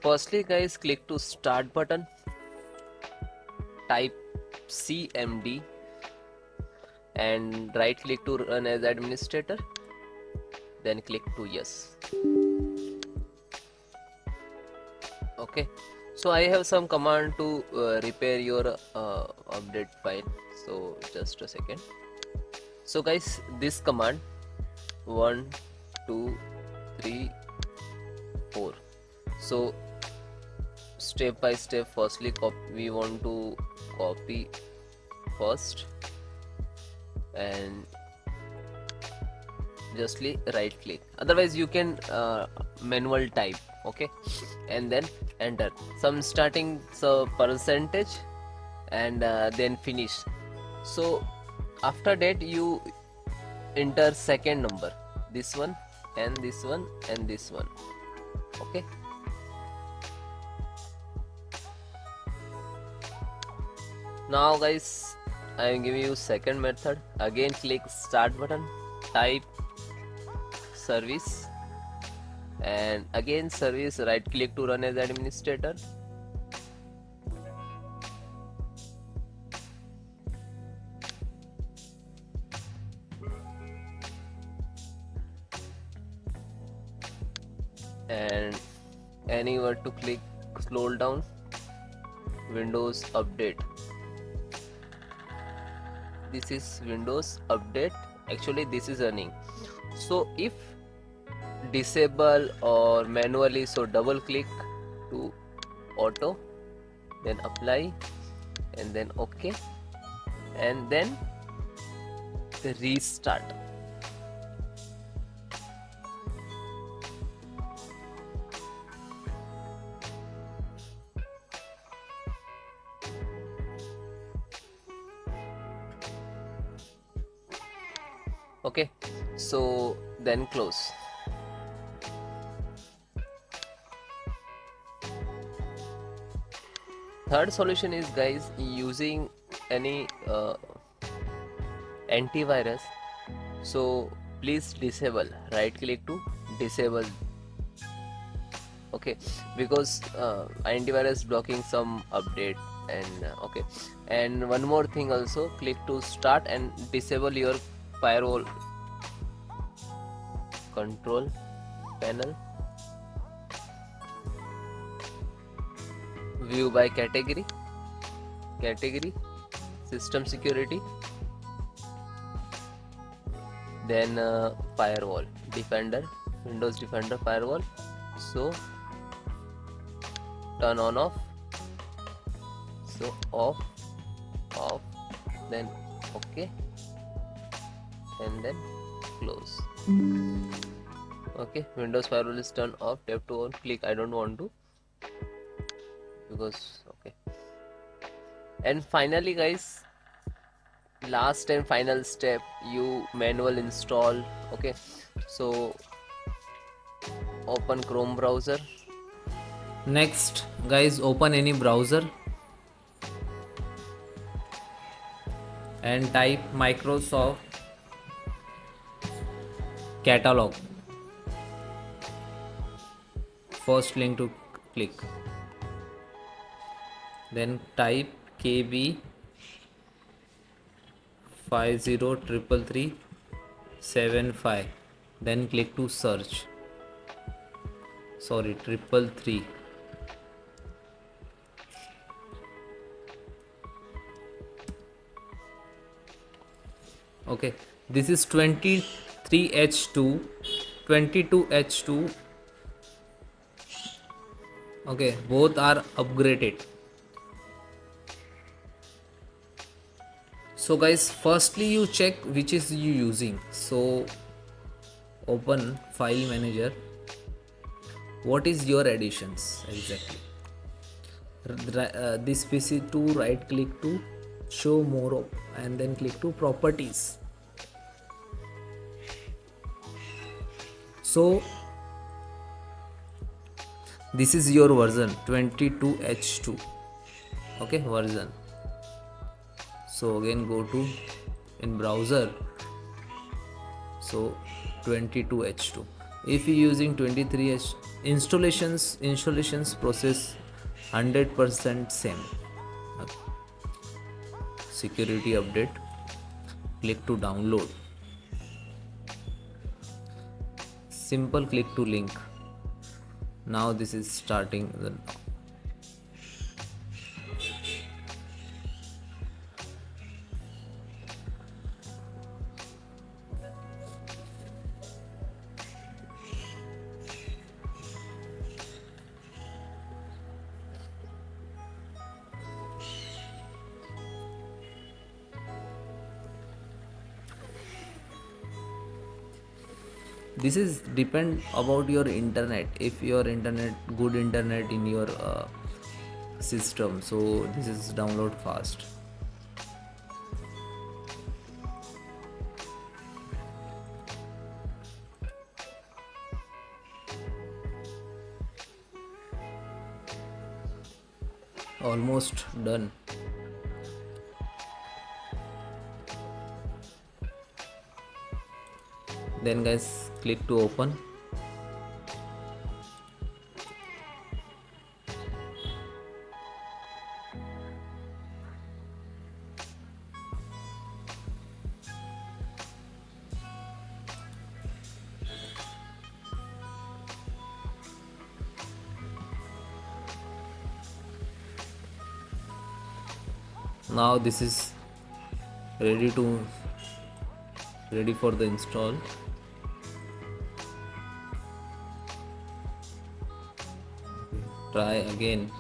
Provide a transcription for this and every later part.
Firstly guys, click to start button, type CMD and right click to run as administrator, then click to yes. Okay, so I have some command to repair your update file, so just a second. So guys, this command 1 2 3 4, so step by step. Firstly we want to copy first and justly right click, otherwise you can manual type. Okay, and then enter some starting percentage and then finish. So after that you enter second number, this one and this one and this one. Okay, now guys I am giving you second method. Again click start button, type service and again service, right click to run as administrator. And anywhere to click, scroll down, Windows Update. This is Windows Update, actually this is running. So if disable or manually, so double click to auto, then apply and then OK and then restart. Okay, so then close. Third solution is guys using any antivirus. So please disable, right click to disable. Okay, because antivirus blocking some update and okay. And one more thing also, click to start and disable your firewall control panel. View by category, system security, then firewall, defender, Windows Defender firewall. So turn on off, so off, then okay and then close. Okay, Windows firewall is turned off. Tap to on, click I don't want to, because okay. And finally guys, last and final step, you manual install. Okay, so open Chrome browser. Next guys, open any browser and type Microsoft catalog, first link to click, then type KB5033375, then click to search, sorry 333. Okay, this is 23H2, 22H2. Okay, both are upgraded. So guys, firstly you check which is you using. So open file manager, what is your additions exactly. This PC2, right click to show more and then click to properties. So this is your version 22H2. Okay, version. So again go to in browser, so 22H2 If you using 23H installations process 100% same. Okay. Security update, click to download, simple click to link. Now this is starting the this is depend about your internet. If your internet good internet in your system, so this is download fast. Almost done. Then guys, click to open. Now this is ready for the install. Try again.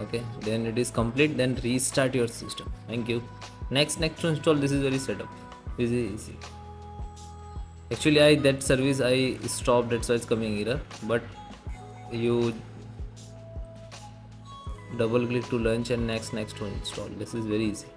Okay, then it is complete. Then restart your system. Thank you. Next to install. This is very setup. This is easy. Actually, that service I stopped. That's why it's coming error. But you double click to launch and next to install. This is very easy.